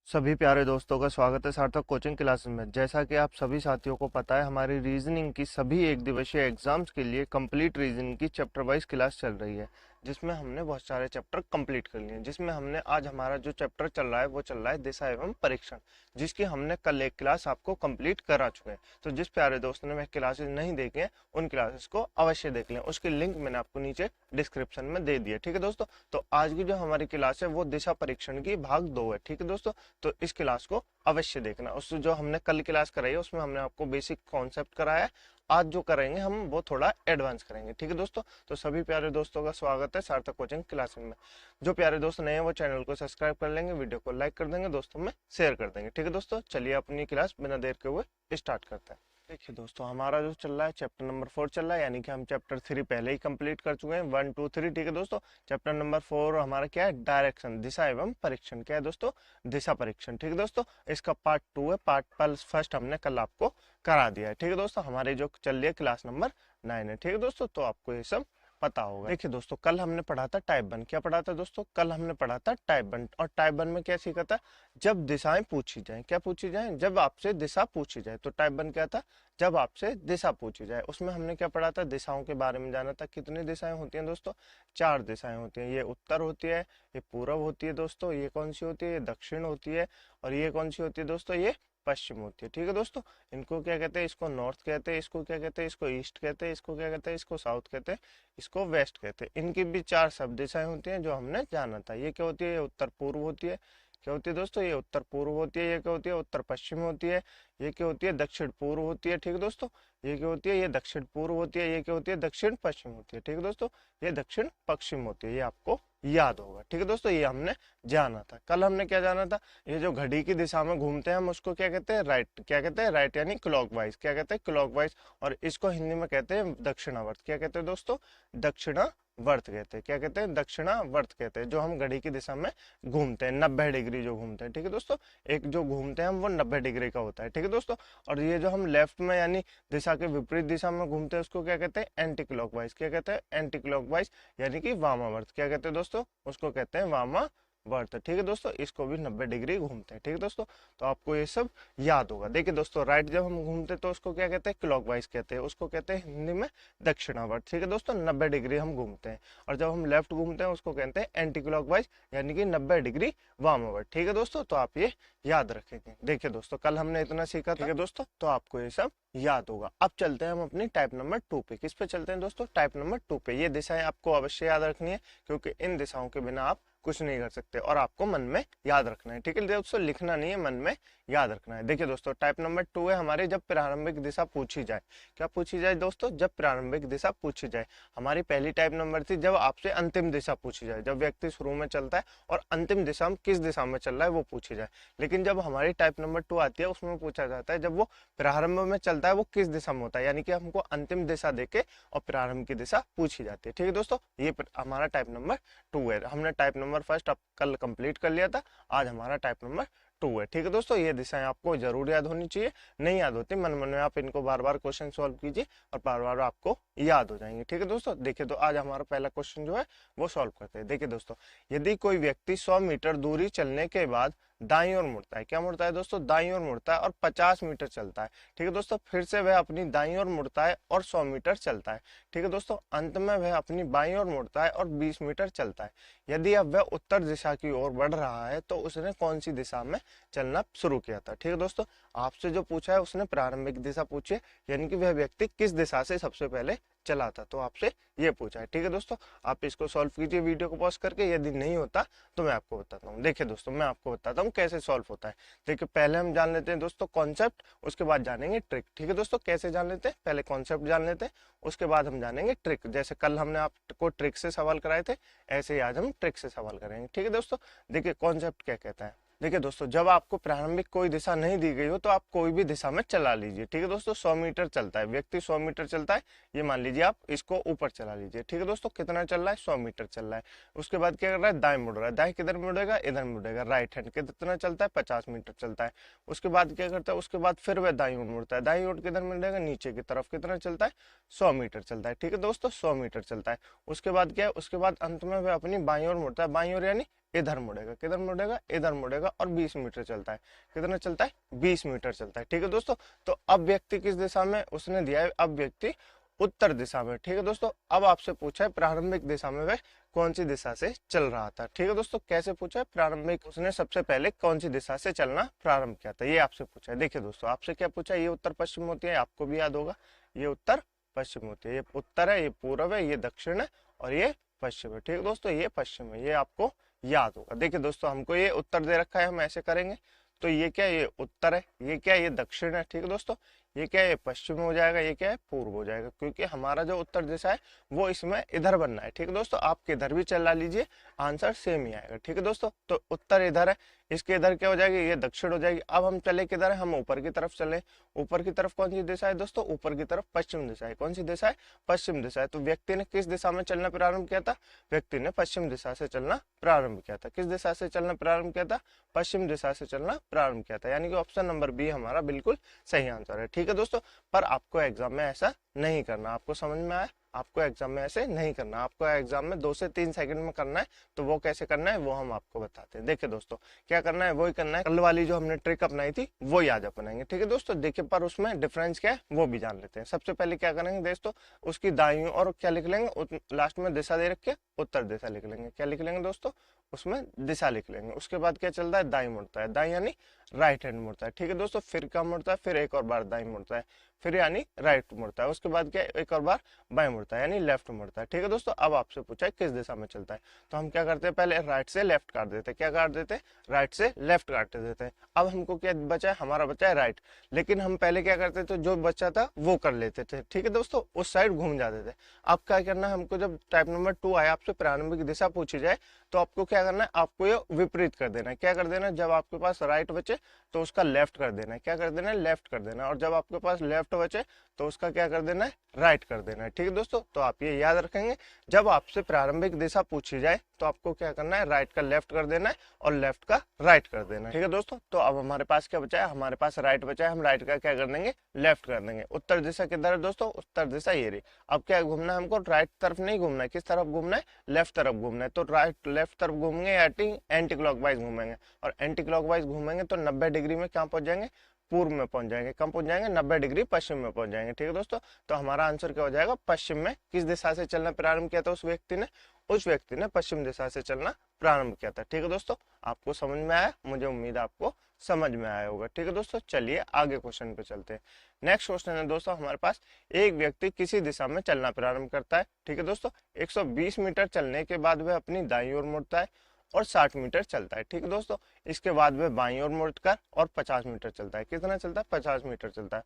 सभी प्यारे दोस्तों का स्वागत है सार्थक कोचिंग क्लासेस में। जैसा कि आप सभी साथियों को पता है, हमारी रीजनिंग की सभी एक दिवसीय एग्जाम्स के लिए कंप्लीट रीजनिंग की चैप्टर वाइज क्लास चल रही है, जिसमें हमने बहुत सारे चैप्टर कंप्लीट कर लिए हैं। जिसमें हमने आज हमारा जो चैप्टर चल रहा है वो चल रहा है दिशा एवं परीक्षण, जिसकी हमने कल एक क्लास आपको कंप्लीट करा चुके हैं। तो जिस प्यारे दोस्त ने वह क्लासेस नहीं देखे हैं उन क्लासेस को अवश्य देख लें, उसकी लिंक मैंने आपको नीचे डिस्क्रिप्शन में दे दिया। ठीक है दोस्तों, तो आज की जो हमारी क्लास है वो दिशा परीक्षण की भाग 2 है। ठीक है दोस्तों, तो इस क्लास को अवश्य देखना। उस जो हमने कल क्लास कराई है उसमें हमने आपको बेसिक कॉन्सेप्ट कराया है। आज जो करेंगे हम वो थोड़ा एडवांस करेंगे। ठीक है दोस्तों, तो सभी प्यारे दोस्तों का स्वागत है सार्थक कोचिंग क्लासेस में। जो प्यारे दोस्त नए हैं वो चैनल को सब्सक्राइब कर लेंगे, वीडियो को लाइक कर देंगे, दोस्तों में शेयर कर देंगे। ठीक है दोस्तों, चलिए अपनी क्लास बिना देर के हुए स्टार्ट करते हैं। देखिए दोस्तों, हमारा जो चल रहा है चैप्टर नंबर 4 चल रहा है, यानी कि हम चैप्टर 3 पहले ही कंप्लीट कर चुके हैं, 1 2 3। ठीक है दोस्तों, चैप्टर नंबर 4 हमारा क्या है, डायरेक्शन, दिशा एवं परीक्षण। क्या है दोस्तों, दिशा परीक्षण। ठीक है दोस्तों, इसका पार्ट 2 है। पार्ट फर्स्ट हमने कल आपको करा दिया है। ठीक है दोस्तों, हमारी जो चल रही है क्लास नंबर 9 है। ठीक है दोस्तों, तो आपको ये सब पता होगा। देखिए दोस्तों, कल हमने पढ़ा था टाइप 1। क्या पढ़ा था दोस्तों, कल हमने पढ़ा था टाइप 1। और टाइप 1 में क्या सीखा था, जब दिशाएं पूछी जाए। क्या पूछी जाए, जब आपसे दिशा पूछी जाए। तो टाइप 1 क्या था, जब आपसे दिशा पूछी जाए। उसमें हमने क्या पढ़ा था, दिशाओं के बारे में जाना था। कितनी दिशाएं होती हैं दोस्तों, 4 दिशाएं होती हैं। ये उत्तर होती है, ये पूरब होती है दोस्तों, ये कौन सी होती है, ये दक्षिण होती है, और ये कौन सी होती है दोस्तों, ये पश्चिम होती है। ठीक है दोस्तों, इनको क्या कहते हैं, इसको नॉर्थ कहते हैं, इसको क्या कहते हैं, इसको ईस्ट कहते हैं, इसको क्या कहते हैं, इसको साउथ कहते हैं, इसको वेस्ट कहते हैं। इनकी भी 4 सब दिशाएं होती हैं जो हमने जाना था। ये क्या होती है, ये उत्तर पूर्व होती है। क्या होती है दोस्तों, ये उत्तर पूर्व होती है। ये क्या होती है, उत्तर पश्चिम होती है। ये क्या होती है, दक्षिण पूर्व होती है। ठीक है दोस्तों, ये क्या होती है, ये दक्षिण पूर्व होती है। ये क्या होती है, दक्षिण पश्चिम होती है। ठीक है दोस्तों, ये दक्षिण पश्चिम होती है। ये आपको याद होगा। ठीक है दोस्तों, ये हमने जाना था। कल हमने क्या जाना था, ये जो घड़ी की दिशा में घूमते हैं हम उसको क्या कहते हैं, राइट। क्या कहते हैं, राइट यानी क्लॉकवाइज। क्या कहते हैं, क्लॉकवाइज। और इसको हिंदी में कहते हैं दक्षिणावर्त। क्या कहते हैं दोस्तों, दक्षिणावर्त कहते हैं। क्या कहते हैं, दक्षिणावर्त कहते हैं। जो हम घड़ी की दिशा में घूमते हैं, 90 डिग्री जो घूमते हैं। ठीक है दोस्तों, एक जो घूमते हैं हम वो 90 डिग्री का होता है। ठीक है दोस्तों, और ये जो हम लेफ्ट में यानी दिशा के विपरीत दिशा में घूमते हैं उसको क्या कहते हैं, एंटी क्लॉकवाइज। क्या कहते हैं, एंटी क्लॉकवाइज यानी कि वामावर्त। क्या कहते हैं दोस्तों, उसको कहते हैं वामावर्त। ठीक है दोस्तों, इसको भी 90 डिग्री घूमते हैं। ठीक है दोस्तों, तो आपको ये सब याद होगा। देखिए दोस्तों, राइट जब हम घूमते हैं तो उसको क्या कहते हैं, क्लॉकवाइज कहते हैं। उसको कहते हैं हिंदी में दक्षिणावर्त। ठीक है दोस्तों, 90 डिग्री हम घूमते हैं। और जब हम लेफ्ट घूमते हैं उसको कहते हैं एंटी क्लॉकवाइज यानी कि 90 डिग्री वामावर्त। ठीक है दोस्तों, तो आप ये याद रखेंगे। देखिए दोस्तों, कल हमने इतना सीखा था। ठीक है दोस्तों, तो आपको ये सब याद होगा। अब चलते हैं हम अपनी टाइप नंबर 2 पे। किस पे चलते हैं दोस्तों, टाइप नंबर 2 पे। ये दिशाएं आपको अवश्य याद रखनी है, क्योंकि इन दिशाओं के बिना आप कुछ नहीं कर सकते और आपको मन में याद रखना है। ठीक है दोस्तों, लिखना नहीं है, मन में याद रखना है। देखिए दोस्तों, टाइप नंबर 2 है हमारे, जब प्रारंभिक दिशा पूछी जाए। क्या पूछी जाए दोस्तों, जब प्रारंभिक दिशा पूछी जाए। हमारी पहली टाइप नंबर थी जब आपसे अंतिम दिशा पूछी जाए, जब व्यक्ति शुरू में चलता है और अंतिम दिशा में किस दिशा में चल रहा है वो पूछी जाए। लेकिन जब हमारी टाइप नंबर 2 आती है उसमें पूछा जाता है जब वो प्रारंभ में चलता है वो किस दिशा में होता है, यानी कि हमको अंतिम दिशा देके और प्रारंभ की दिशा पूछी जाती है। ठीक है दोस्तों, ये हमारा टाइप नंबर 2 है। हमने टाइप नंबर फर्स्ट कल कंप्लीट कर लिया था, आज हमारा टाइप नंबर 2 है। ठीक है दोस्तों, ये दिशाएं आपको जरूर याद होनी चाहिए। नहीं याद होती, मन मन में आप इनको बार बार क्वेश्चन सॉल्व कीजिए और बार बार आपको याद हो जाएंगे। ठीक है दोस्तों, देखिए तो आज हमारा पहला क्वेश्चन जो है वो सॉल्व करते हैं। देखिए दोस्तों, यदि कोई व्यक्ति 100 मीटर दूरी चलने के बाद दाईं ओर मुड़ता है। क्या मुड़ता है दोस्तों, दाईं ओर मुड़ता है और 50 मीटर चलता है। ठीक है दोस्तों, फिर से वह अपनी दाईं ओर मुड़ता है और 100 मीटर चलता है। ठीक है दोस्तों, अंत में वह अपनी बाईं ओर मुड़ता है और 20 मीटर चलता है। यदि अब वह उत्तर दिशा की ओर बढ़ रहा है तो उसने कौन सी दिशा में चलना शुरू किया था। ठीक है दोस्तों, आपसे जो पूछा है उसने प्रारंभिक दिशा पूछी है, यानी कि वह व्यक्ति किस दिशा से सबसे पहले चला था, तो आपसे ये पूछा है। ठीक है दोस्तों, आप इसको सॉल्व कीजिए वीडियो को पॉज करके। यदि नहीं होता तो मैं आपको बताता हूँ। देखिए दोस्तों, मैं आपको बताता हूँ कैसे सॉल्व होता है। देखिए, पहले हम जान लेते हैं दोस्तों कॉन्सेप्ट, उसके बाद जानेंगे ट्रिक। ठीक है दोस्तों, कैसे जान लेते हैं, पहले कॉन्सेप्ट जान लेते हैं, उसके बाद हम जानेंगे ट्रिक। जैसे कल हमने आपको ट्रिक से सवाल कराए थे, ऐसे ही आज हम ट्रिक से सवाल करेंगे। ठीक है दोस्तों, देखिए कॉन्सेप्ट क्या कहता है। देखिए दोस्तों, जब आपको प्रारंभिक कोई दिशा नहीं दी गई हो तो आप कोई भी दिशा में चला लीजिए। ठीक है दोस्तों, 100 मीटर चलता है व्यक्ति, 100 मीटर चलता है, ये मान लीजिए आप इसको ऊपर चला लीजिए। ठीक है दोस्तों, कितना चल रहा है, 100 मीटर चल रहा है। उसके बाद क्या कर रहा है, दाएं मुड़ रहा है। दाएं किधर मुड़ेगा, इधर मुड़ेगा। राइट हैंड कितना चलता है, 50 मीटर चलता है। उसके बाद क्या करता है, उसके बाद फिर वह दाईं ओर मुड़ता है। दाईं ओर किधर मुड़ेगा, नीचे की तरफ। कितना चलता है, 100 मीटर चलता है। ठीक है दोस्तों, 100 मीटर चलता है। उसके बाद क्या है, उसके बाद अंत में वह अपनी बाईं ओर मुड़ता है। बाईं ओर यानी इधर मुड़ेगा, किधर मुड़ेगा, इधर मुड़ेगा और 20 मीटर चलता है। कितना चलता है? 20 मीटर चलता है। ठीक है दोस्तों, तो अब व्यक्ति किस दिशा में उसने दिया है, अब व्यक्ति उत्तर दिशा में। ठीक है दोस्तों, अब आपसे पूछा है प्रारंभिक दिशा में वह कौन सी दिशा से चल रहा था। ठीक है दोस्तों, कैसे पूछा है? प्रारंभिक, उसने सबसे पहले कौन सी दिशा से चलना प्रारंभ किया था, ये आपसे पूछा है। देखिए दोस्तों, आपसे क्या पूछा है, ये उत्तर पश्चिम होती है, आपको भी याद होगा, ये उत्तर पश्चिम होती है। ये उत्तर है, ये पूर्व है, ये दक्षिण है और ये पश्चिम है। ठीक है दोस्तों, ये पश्चिम है, ये आपको याद होगा। देखिए दोस्तों, हमको ये उत्तर दे रखा है, हम ऐसे करेंगे तो ये क्या है, ये उत्तर है, ये क्या है, ये दक्षिण है। ठीक है दोस्तों, ये क्या है, ये पश्चिम हो जाएगा, ये क्या है, पूर्व हो जाएगा, क्योंकि हमारा जो उत्तर दिशा है वो इसमें इधर बनना है। ठीक है दोस्तों, आप किधर भी चला लीजिए आंसर सेम ही आएगा। ठीक है दोस्तों, तो उत्तर इधर है, इसके इधर क्या हो जाएगी, ये दक्षिण हो जाएगी। अब हम चले किधर है, हम ऊपर की तरफ चले। ऊपर की तरफ कौन सी दिशा है दोस्तों, ऊपर की तरफ पश्चिम दिशा है। कौन सी दिशा है? पश्चिम दिशा है। तो व्यक्ति ने किस दिशा में चलना प्रारंभ किया था? व्यक्ति ने पश्चिम दिशा से चलना प्रारंभ किया था। किस दिशा से चलना प्रारंभ किया था? पश्चिम दिशा से चलना प्रारंभ किया था, यानी कि ऑप्शन नंबर बी हमारा बिल्कुल सही आंसर है। ठीक है दोस्तों, पर आपको एग्जाम में ऐसा नहीं करना, आपको समझ में आया? आपको एग्जाम में ऐसे नहीं करना, आपको एग्जाम में 2 से 3 सेकंड में करना है। तो वो कैसे करना है वो हम आपको बताते हैं। देखिए दोस्तों, क्या करना है, वही करना है, कल वाली जो हमने ट्रिक अपनाई थी वही आज अपनाएंगे। ठीक है दोस्तों, देखिए पर उसमें डिफरेंस क्या है वो भी जान लेते हैं। सबसे पहले क्या करेंगे दोस्तों, उसकी दाईं और क्या लिख लेंगे, लास्ट में दिशा दे रखे उत्तर दिशा लिख लेंगे। क्या लिख लेंगे दोस्तों, उसमें दिशा लिख लेंगे। उसके बाद क्या चलता है, दाई मुड़ता है, दाई यानी राइट हैंड मुड़ता है। ठीक है दोस्तों, फिर क्या मुड़ता है, फिर एक और बार दाई मुड़ता है, फिर यानी राइट मुड़ता है। उसके बाद क्या, एक और बार बाएं मुड़ता है यानी लेफ्ट मुड़ता है। ठीक है दोस्तों, अब आपसे पूछा है किस दिशा में चलता है, तो हम क्या करते हैं, पहले राइट से लेफ्ट काट देते हैं। क्या काट देते हैं, राइट से लेफ्ट काट देते हैं। अब हमको क्या बचा है, हमारा बचा है राइट, लेकिन हम पहले क्या करते थे, जो बचा था वो कर लेते थे। ठीक है दोस्तों, उस साइड घूम जाते थे। अब क्या करना है हमको, जब टाइप नंबर 2 आया, आपसे प्रारंभिक दिशा पूछी जाए, तो आपको क्या करना है, आपको ये विपरीत कर देना है। क्या कर देना है, जब आपके पास राइट बचे तो उसका लेफ्ट कर देना है। क्या कर देना है, लेफ्ट कर देना है। और जब आपके पास लेफ्ट बचे तो उसका क्या कर देना है, राइट कर देना है। ठीक है दोस्तों, तो आप ये याद रखेंगे, जब आपसे प्रारंभिक दिशा पूछी जाए तो आपको क्या करना है, राइट का लेफ्ट कर देना है और लेफ्ट का राइट कर देना है। ठीक है दोस्तों, तो अब हमारे पास क्या बचा है, हमारे पास राइट बचा है, हम राइट का क्या कर देंगे, लेफ्ट कर देंगे। उत्तर दिशा किधर है दोस्तों, उत्तर दिशा ये रही। अब क्या घूमना है हमको, राइट तरफ नहीं घूमना है, किस तरफ घूमना है, लेफ्ट तरफ घूमना है। तो राइट लेफ्ट तरफ घूमेंगे या एंटी क्लॉकवाइज घूमेंगे, और एंटी क्लॉकवाइज घूमेंगे तो 90 डिग्री में क्या पहुंच जाएंगे, पूर्व में पहुंच जाएंगे। कम पहुंच जाएंगे, 90 डिग्री पश्चिम में पहुंच जाएंगे। ठीक है दोस्तों, तो हमारा आंसर क्या हो जाएगा, पश्चिम में। किस दिशा से चलना प्रारंभ किया था उस व्यक्ति ने, उस व्यक्ति ने पश्चिम दिशा से चलना प्रारंभ किया था। ठीक है दोस्तों, आपको समझ में आया, मुझे उम्मीद है आपको समझ में आया होगा। ठीक है दोस्तों, चलिए आगे क्वेश्चन पे चलते हैं। नेक्स्ट क्वेश्चन है दोस्तों हमारे पास, एक व्यक्ति किसी दिशा में चलना प्रारंभ करता है। ठीक है दोस्तों, 120 मीटर चलने के बाद वह अपनी दाईं ओर मुड़ता है और 60 मीटर चलता है। ठीक है दोस्तों, इसके बाद वह बाईं ओर मुड़कर और 50 मीटर चलता है। कितना चलता है, 50 मीटर चलता है।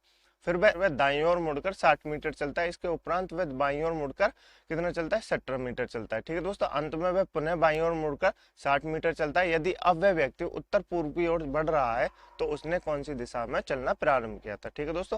फिर वह दाईं ओर मुड़कर 60 मीटर चलता है। इसके उपरांत वह बाईं ओर मुड़कर कितना चलता है, 70 मीटर चलता है। ठीक है दोस्तों, अंत में वह पुनः बाईं ओर मुड़कर 60 मीटर चलता है। यदि अब वह व्यक्ति उत्तर पूर्व की ओर बढ़ रहा है तो उसने कौन सी दिशा में चलना प्रारंभ किया था। ठीक है दोस्तों,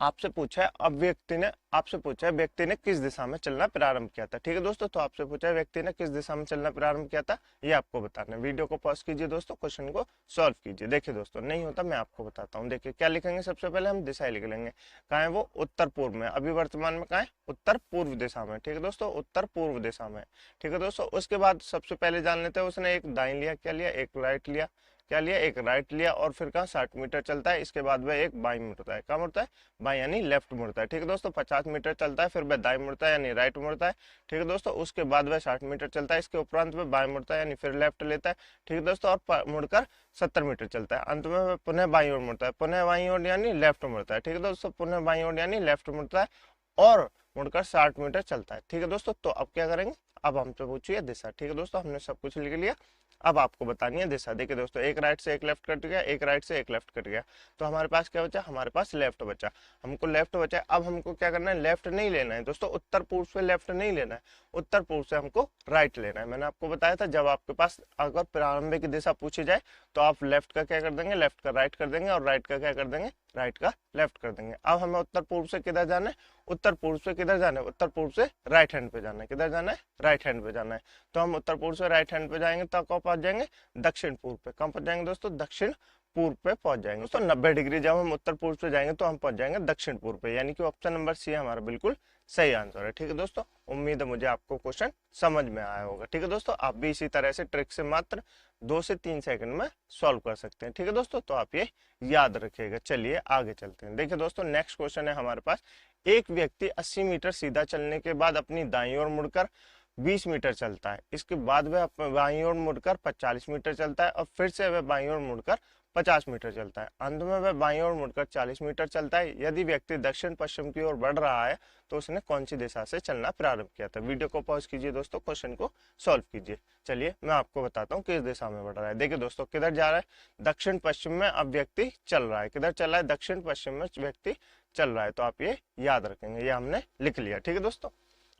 आपसे पूछा है, अब व्यक्ति ने आपसे पूछा है व्यक्ति ने किस दिशा में चलना प्रारंभ किया था। ठीक है दोस्तों, तो आपसे पूछा है व्यक्ति ने किस दिशा में चलना प्रारंभ किया था, ये आपको बताना है। वीडियो को पॉज कीजिए दोस्तों, क्वेश्चन को सॉल्व कीजिए। देखिए दोस्तों, नहीं होता मैं आपको बताता हूँ। देखिए क्या लिखेंगे, सबसे पहले हम दिशा लिख लेंगे। कहाँ है वो, उत्तर पूर्व में। अभी वर्तमान में कहाँ है, उत्तर पूर्व दिशा में। ठीक है दोस्तों, उत्तर पूर्व दिशा में। ठीक है दोस्तों, उसके बाद सबसे पहले जान लेते हैं, उसने एक दाईं लिया, क्या लिया, एक राइट लिया, क्या लिया, एक राइट लिया, और फिर कहाँ 60 मीटर चलता है। इसके बाद वह एक बाईं मुड़ता है। क्या मुड़ता है, बाईं यानी लेफ्ट मुड़ता है। ठीक है दोस्तों, 50 मीटर चलता है, फिर वह दाईं मुड़ता है यानी राइट मुड़ता है। ठीक है दोस्तों, उसके बाद वह 60 मीटर चलता है, इसके उपरांत वह बाईं मुड़ता है यानी फिर लेफ्ट लेता है। ठीक है दोस्तों, और मुड़कर 70 मीटर चलता है। अंत में वह पुनः बाईं ओर मुड़ता है, पुनः बाईं ओर यानी लेफ्ट मुड़ता है। ठीक है दोस्तों, पुनः बाईं ओर यानी लेफ्ट मुड़ता है और मुड़कर 60 मीटर चलता है। ठीक है दोस्तों, तो अब क्या करेंगे, अब हमसे पूछिए दिशा। ठीक है दोस्तों, हमने सब कुछ लिख लिया, अब आपको बतानी है दिशा। देखिए दोस्तों, एक राइट से एक लेफ्ट कट गया, एक राइट से एक लेफ्ट कट गया, तो हमारे पास क्या बचा, हमारे पास लेफ्ट बचा। हमको लेफ्ट बचा, अब हमको क्या करना है, लेफ्ट नहीं लेना है दोस्तों, उत्तर पूर्व से लेफ्ट नहीं लेना है, उत्तर पूर्व से हमको राइट लेना है। मैंने आपको बताया था, जब आपके पास अगर प्रारंभिक की दिशा पूछी जाए तो आप लेफ्ट का क्या कर देंगे, लेफ्ट का राइट कर देंगे, और राइट का क्या कर देंगे, राइट का लेफ्ट कर देंगे। अब हमें उत्तर पूर्व से किधर जाना है, उत्तर पूर्व से किधर जाना है, उत्तर पूर्व से राइट हैंड पे जाना है। किधर जाना है, राइट हैंड पे जाना है। तो हम उत्तर पूर्व से राइट हैंड पे जाएंगे तो कब पहुंच जाएंगे, दक्षिण पूर्व पे। कब पहुंच जाएंगे दोस्तों, दक्षिण पूर्व पे पहुंच जाएंगे। तो 90 डिग्री जब हम उत्तर पूर्व पे जाएंगे तो हम पहुंच जाएंगे दक्षिण पूर्व पे, यानी कि ऑप्शन नंबर सी हमारा बिल्कुल सही आंसर है। ठीक है दोस्तों, उम्मीद है मुझे आपको क्वेश्चन समझ में आया होगा। ठीक है दोस्तों, आप भी इसी तरह से ट्रिक से मात्र 2 से 3 सेकंड में सॉल्व कर सकते हैं। ठीक है दोस्तों, तो आप ये याद रखिएगा। चलिए आगे चलते हैं। देखिए दोस्तों, नेक्स्ट क्वेश्चन है हमारे पास। एक व्यक्ति 80 मीटर सीधा चलने के बाद अपनी दाईं ओर मुड़कर 20 मीटर चलता है। इसके बाद वह बाईं ओर मुड़कर 45 मीटर चलता है और फिर से वह बाईं ओर मुड़कर 50 मीटर चलता है। अंत में वह बाईं ओर मुड़कर 40 मीटर चलता है। यदि व्यक्ति दक्षिण पश्चिम की ओर बढ़ रहा है तो उसने कौन सी दिशा से चलना प्रारंभ किया था? वीडियो को पॉज कीजिए दोस्तों, क्वेश्चन को सॉल्व कीजिए। चलिए मैं आपको बताता हूँ किस दिशा में बढ़ रहा है। देखिए दोस्तों, किधर जा रहा है? दक्षिण पश्चिम में अब व्यक्ति चल रहा है। किधर चल रहा है? दक्षिण पश्चिम में व्यक्ति चल रहा है। तो आप ये याद रखेंगे, ये हमने लिख लिया। ठीक है दोस्तों,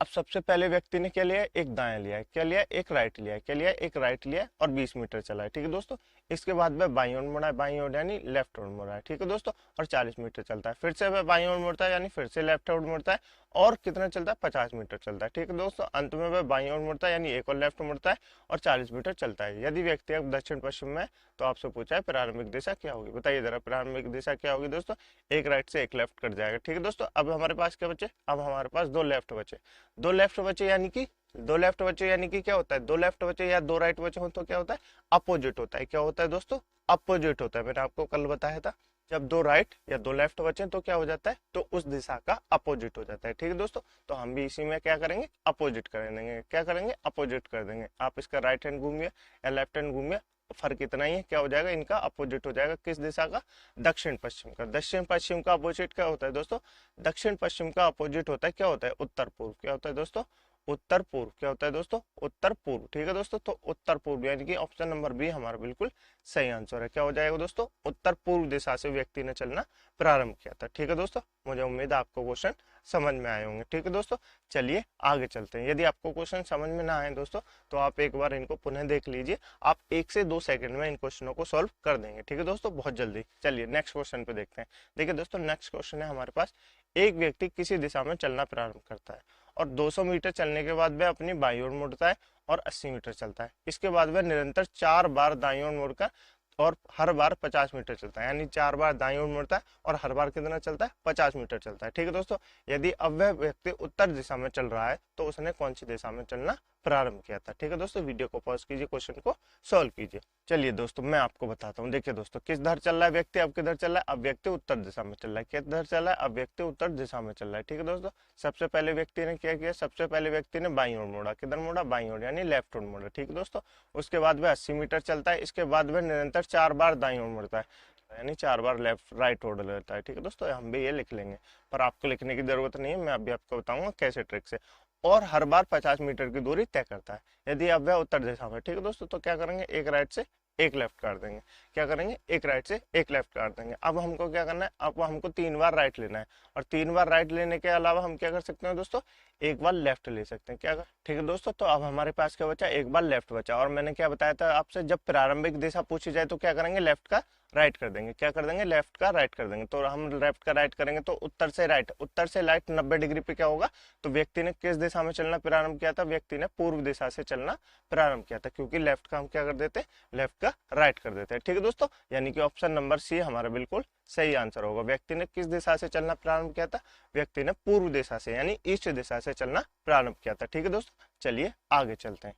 अब सबसे पहले व्यक्ति ने क्या लिया? एक दाएं लिया है। क्या लिया? एक राइट लिया है। क्या लिया? एक राइट लिया और 20 मीटर चला है। ठीक है दोस्तों, इसके बाद वह बाईं ओर मुड़ा है। बाईं ओर यानी लेफ्ट ओर मुड़ा है। ठीक है दोस्तों, और 40 मीटर चलता है। फिर से वह बाईं ओर मुड़ता है यानी फिर से लेफ्ट ओर मुड़ता है और कितना चलता है? 50 मीटर चलता है। ठीक है दोस्तों, अंत में वह बाईं ओर मुड़ता है यानी एक और लेफ्ट मुड़ता है और 40 मीटर चलता है। यदि व्यक्ति अब दक्षिण पश्चिम में, तो आपसे पूछा है प्रारंभिक दिशा क्या होगी? बताइए जरा, प्रारंभिक दिशा क्या होगी दोस्तों? एक राइट से एक लेफ्ट कट जाएगा। ठीक है दोस्तों, अब हमारे पास क्या बचे? अब हमारे पास 2 लेफ्ट बचे। 2 लेफ्ट बचे यानी कि 2 लेफ्ट बचे यानी कि क्या होता है? 2 लेफ्ट बचे या 2 राइट बचे हो तो क्या होता है? अपोजिट होता है। क्या होता है दोस्तों? अपोजिट होता है। मैंने आपको कल बताया था, जब 2 राइट या 2 लेफ्ट बचे तो क्या हो जाता है? तो उस दिशा का अपोजिट हो जाता है। ठीक है दोस्तों, तो हम भी इसी में क्या करेंगे? अपोजिट कर देंगे। क्या करेंगे? अपोजिट कर देंगे। आप इसका राइट हैंड घूमिए या लेफ्ट हैंड घूमिए, फर्क इतना ही है, क्या हो जाएगा? इनका अपोजिट हो जाएगा। किस दिशा का? दक्षिण पश्चिम का। दक्षिण पश्चिम का अपोजिट क्या होता है दोस्तों? दक्षिण पश्चिम का अपोजिट होता है, क्या होता है? उत्तर पूर्व। क्या होता है दोस्तों? उत्तर पूर्व। क्या होता है दोस्तों? उत्तर पूर्व। ठीक है दोस्तों, तो उत्तर पूर्व यानी कि ऑप्शन नंबर बी हमारा बिल्कुल सही आंसर है। क्या हो जाएगा दोस्तों? उत्तर पूर्व दिशा से व्यक्ति ने चलना प्रारंभ किया था। ठीक है दोस्तों, मुझे उम्मीद है आपको क्वेश्चन समझ में आए होंगे। ठीक है दोस्तों, चलिए आगे चलते हैं। यदि आपको क्वेश्चन समझ में ना आए दोस्तों, तो आप एक बार इनको पुनः देख लीजिए। आप 1 से 2 सेकंड में इन क्वेश्चनों को सॉल्व कर देंगे। ठीक है दोस्तों, बहुत जल्दी। चलिए नेक्स्ट क्वेश्चन पे देखते हैं। देखिए दोस्तों, नेक्स्ट क्वेश्चन है हमारे पास। एक व्यक्ति किसी दिशा में चलना प्रारंभ करता है और 200 मीटर चलने के बाद वह अपनी बाईं ओर मुड़ता है और 80 मीटर चलता है। इसके बाद वह निरंतर 4 बार दाईं ओर मुड़कर और हर बार 50 मीटर चलता है, यानी 4 बार दाईं ओर मुड़ता है और हर बार कितना चलता है? 50 मीटर चलता है। ठीक है दोस्तों, यदि अब वह व्यक्ति उत्तर दिशा में चल रहा है तो उसने कौन सी दिशा में चलना प्रारंभ किया था? ठीक है दोस्तों, वीडियो को पॉज कीजिए, क्वेश्चन को सॉल्व कीजिए। चलिए दोस्तों, मैं आपको बताता हूँ। देखिए दोस्तों, किधर चल रहा है व्यक्ति? अब किधर चल रहा है? अब व्यक्ति उत्तर दिशा में चल रहा है। किधर चल रहा है? अब व्यक्ति उत्तर दिशा में चल रहा है। ठीक है दोस्तों, सबसे पहले व्यक्ति ने क्या किया? सबसे पहले व्यक्ति ने बाईं ओर मोड़ा। किधर मोड़ा? बाईं ओर यानी लेफ्ट ओर मोड़ा। ठीक है दोस्तों, उसके बाद वह 80 मीटर चलता है। इसके बाद वह निरंतर 4 बार दाईं ओर मुड़ता है, यानी 4 बार लेफ्ट राइट ओर लेता है। ठीक है दोस्तों, हम भी ये लिख लेंगे, पर आपको लिखने की जरूरत नहीं है, मैं अभी आपको बताऊंगा कैसे ट्रिक से। और हर बार 50 मीटर की दूरी तय करता है। यदि अब वह उत्तर दिशा में, ठीक है दोस्तों, तो क्या करेंगे? एक राइट से एक लेफ्ट काट देंगे। क्या करेंगे? एक राइट से एक लेफ्ट काट देंगे। अब हमको क्या करना है? अब हमको 3 बार राइट लेना है और 3 बार राइट लेने के अलावा हम क्या कर सकते हैं दोस्तों? एक बार लेफ्ट ले सकते हैं। क्या कर? ठीक है दोस्तों, तो अब हमारे पास क्या बचा? एक बार लेफ्ट बचा। और मैंने क्या बताया था आपसे? जब प्रारंभिक दिशा पूछी जाए तो क्या करेंगे? लेफ्ट का राइट कर देंगे। क्या कर देंगे? लेफ्ट का राइट कर देंगे। तो हम लेफ्ट का राइट करेंगे तो उत्तर से राइट, उत्तर से राइट 90 डिग्री पे क्या होगा? तो व्यक्ति ने किस दिशा में चलना प्रारंभ किया था? व्यक्ति ने पूर्व दिशा से चलना प्रारंभ किया था, क्योंकि लेफ्ट का हम क्या कर देते हैं? लेफ्ट का राइट कर देते हैं। ठीक है दोस्तों, यानी कि ऑप्शन नंबर सी हमारा बिल्कुल सही आंसर होगा। व्यक्ति ने किस दिशा से चलना प्रारंभ किया था? व्यक्ति ने पूर्व दिशा से यानी ईस्ट दिशा से चलना प्रारंभ किया था। ठीक है दोस्तों, चलिए आगे चलते हैं।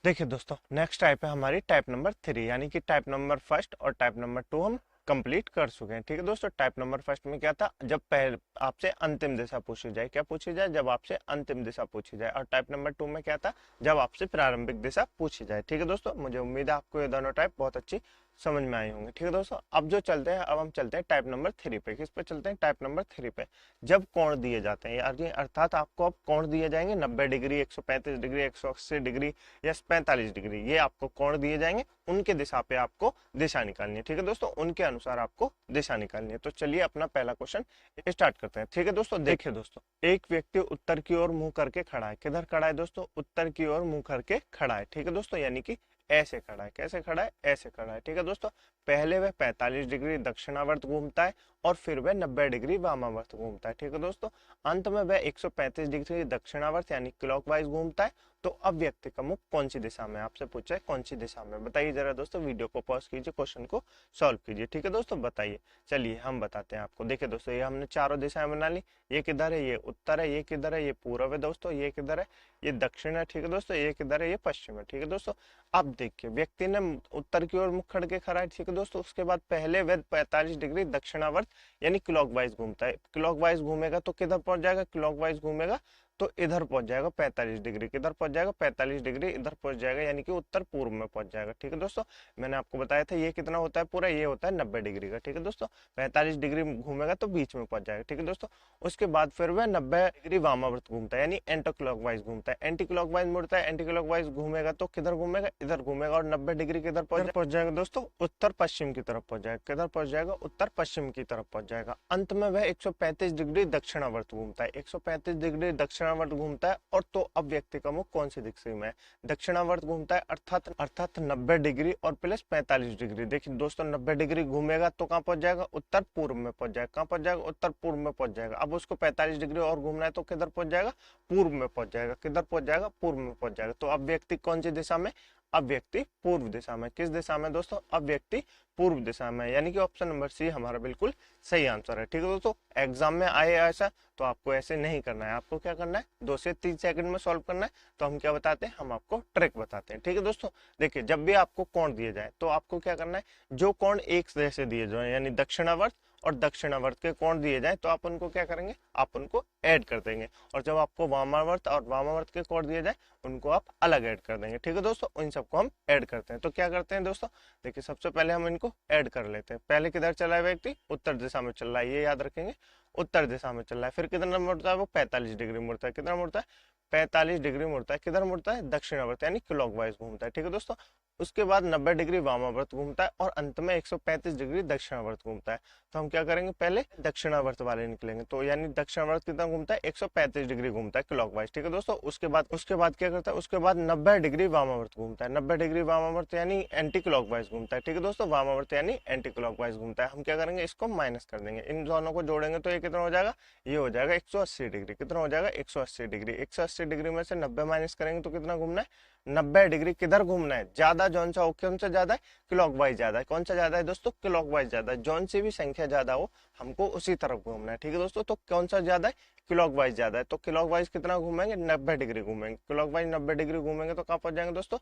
देखिए दोस्तों, नेक्स्ट टाइप है हमारी टाइप नंबर 3, यानी कि टाइप नंबर फर्स्ट और टाइप नंबर 2 हम कंप्लीट कर चुके हैं। ठीक है दोस्तों, टाइप नंबर फर्स्ट में क्या था? जब पहले आपसे अंतिम दिशा पूछी जाए। क्या पूछी जाए? जब आपसे अंतिम दिशा पूछी जाए। और टाइप नंबर 2 में क्या था? जब आपसे प्रारंभिक दिशा पूछी जाए। ठीक है दोस्तों, मुझे उम्मीद है आपको ये दोनों टाइप बहुत अच्छी समझ में आई होंगी। ठीक है दोस्तों, अब जो चलते हैं, अब हम चलते हैं टाइप नंबर 3 पे। किस पे चलते हैं? टाइप नंबर 3 पे। जब कोण दिए जाते हैं, यार अर्थात आपको अब कोण दिए जाएंगे 90 डिग्री, 135 डिग्री, 180 डिग्री या 45 डिग्री, ये आपको कोण दिए जाएंगे। उनके दिशा पे आपको दिशा निकालनी है। ठीक है दोस्तों, उनके अनुसार आपको दिशा निकालनी है। तो चलिए अपना पहला क्वेश्चन स्टार्ट करते हैं। ठीक है दोस्तों, देखिए दोस्तों, एक व्यक्ति उत्तर की ओर मुंह करके खड़ा है। किधर खड़ा है दोस्तों? उत्तर की ओर मुंह करके खड़ा है। ठीक है दोस्तों, यानी कि ऐसे खड़ा है। कैसे खड़ा है? ऐसे खड़ा है। ठीक है दोस्तों, पहले वह 45 डिग्री दक्षिणावर्त घूमता है और फिर वह 90 डिग्री वामावर्त घूमता है। ठीक है दोस्तों, अंत में वह 135 डिग्री दक्षिणावर्त यानी क्लॉकवाइज घूमता है। तो अब व्यक्ति का मुख कौन सी दिशा में, आपसे पूछा है कौन सी दिशा में, बताइए जरा दोस्तों। वीडियो को पॉज कीजिए, क्वेश्चन को सॉल्व कीजिए। ठीक है दोस्तों, बताइए। चलिए हम बताते हैं आपको। देखिए दोस्तों, ये हमने चारों दिशाएं बना ली। ये किधर है, ये उत्तर है। ये किधर है, ये पूर्व है दोस्तों। ये किधर है, ये दक्षिण है। ठीक है दोस्तों, ये किधर है, ये पश्चिम है। ठीक है दोस्तों, अब देखिए व्यक्ति ने उत्तर की ओर मुख करके खड़ा है। ठीक है दोस्तों, उसके बाद पहले वह 45 डिग्री दक्षिणावर्त यानी क्लॉकवाइज घूमता है। क्लॉकवाइज घूमेगा तो किधर पहुंच जाएगा, क्लॉकवाइज घूमेगा तो इधर पहुंच जाएगा 45 डिग्री। किधर पहुंच जाएगा, 45 डिग्री इधर पहुंच जाएगा, यानी कि उत्तर पूर्व में पहुंच जाएगा। ठीक है दोस्तों, मैंने आपको बताया था ये कितना होता है पूरा, ये होता है 90 डिग्री का। ठीक है दोस्तों, 45 डिग्री घूमेगा तो बीच में पहुंच जाएगा। ठीक है दोस्तों, उसके बाद फिर वह 90 डिग्री वामावर्त घूमता है यानी एंटी क्लॉकवाइज घूमता है। एंटी क्लॉकवाइज मुड़ता है। एंटी क्लॉकवाइज घूमेगा तो किधर घूमेगा, इधर घूमेगा और 90 डिग्री किधर पहुंच जाएगा दोस्तों, उत्तर पश्चिम की तरफ पहुंच जाएगा। किधर पहुंच जाएगा, उत्तर पश्चिम की तरफ पहुंच जाएगा। अंत में वह 135 डिग्री दक्षिणावर्त घूमता है। 135 डिग्री दक्षिणावर्त घूमता है और तो अब व्यक्ति का मुख कौन सी दिशा में है, दक्षिणावर्त घूमता है, अर्थात 90 डिग्री और प्लस 45 डिग्री। देखिए दोस्तों, 90 डिग्री घूमेगा तो कहाँ पहुंच जाएगा, उत्तर पूर्व में पहुंच जाएगा। कहाँ पहुंच जाएगा, उत्तर पूर्व में पहुंच जाएगा। अब उसको 45 डिग्री और घूमना है तो किधर पहुंच जाएगा, पूर्व में पहुंच जाएगा। किधर पहुंच जाएगा, पूर्व में पहुंच जाएगा। तो अब व्यक्ति कौन सी दिशा में, अब व्यक्ति पूर्व दिशा में। किस दिशा में दोस्तों, अब व्यक्ति पूर्व दिशा में, यानी कि ऑप्शन नंबर सी हमारा बिल्कुल सही आंसर है। ठीक है दोस्तों, एग्जाम में आए ऐसा तो आपको ऐसे नहीं करना है। आपको क्या करना है, 2 से 3 सेकंड में सॉल्व करना है। तो हम क्या बताते हैं, हम आपको ट्रिक बताते हैं। ठीक है दोस्तों, देखिए जब भी आपको कोण दिए जाए तो आपको क्या करना है, जो कोण एक जैसे दिए जाए यानी दक्षिणावर्त और दक्षिणावर्त के कोण दिए जाए तो आप उनको क्या करेंगे, आप उनको ऐड कर देंगे। और जब आपको वामावर्त और वामावर्त के कोण दिए जाए उनको आप अलग ऐड कर देंगे। ठीक है दोस्तों, इन सबको हम ऐड करते हैं। तो क्या करते हैं दोस्तों, देखिए सबसे पहले हम इनको ऐड कर लेते हैं। पहले किधर चला है व्यक्ति, उत्तर दिशा में चल रहा है, ये याद रखेंगे, उत्तर दिशा में चल रहा है। फिर कितना मुड़ता है, वो 45 डिग्री मुड़ता है। कितना मुड़ता है, 45 डिग्री मुड़ता है। किधर मुड़ता है, दक्षिणावर्त यानी क्लॉकवाइज घूमता है। ठीक है दोस्तों, उसके बाद 90 डिग्री वामावर्त घूमता है और अंत में 135 डिग्री दक्षिणावर्त घूमता है। तो हम क्या करेंगे, पहले दक्षिणावर्त वाले निकलेंगे। तो यानी दक्षिणावर्त कितना घूमता है, 135 डिग्री घूमता है क्लॉकवाइज। ठीक है दोस्तों, उसके बाद क्या करता है, उसके बाद 90 डिग्री वामावर्त घूमता है। 90 डिग्री वामावर्त यानी एंटी क्लॉकवाइज घूमता है। ठीक है दोस्तों, वामावर्त यानी एंटी क्लॉकवाइज घूमता है। हम क्या करेंगे, इसको माइनस कर देंगे, इन दोनों को जोड़ेंगे तो ये कितना हो जाएगा, ये हो जाएगा 180 डिग्री। कितना हो जाएगा, 180 डिग्री। 180 डिग्री में से 90 माइनस करेंगे तो कितना घूमना है, 90 डिग्री। किधर घूमना है, ज्यादा जौन सा हो, कौन सा ज्यादा है, क्लॉकवाइज ज्यादा है। कौन सा ज्यादा है दोस्तों, क्लॉकवाइज ज्यादा है। जौन सी भी संख्या ज्यादा हो हमको उसी तरफ घूमना है। ठीक है दोस्तों, तो कौन सा ज्यादा है, क्लॉकवाइज ज्यादा है। तो क्लॉकवाइज कितना घूमेंगे, 90 डिग्री घूमेंगे। क्लॉकवाइज 90 डिग्री घूमेंगे तो कहाँ पहुंच जाएंगे दोस्तों,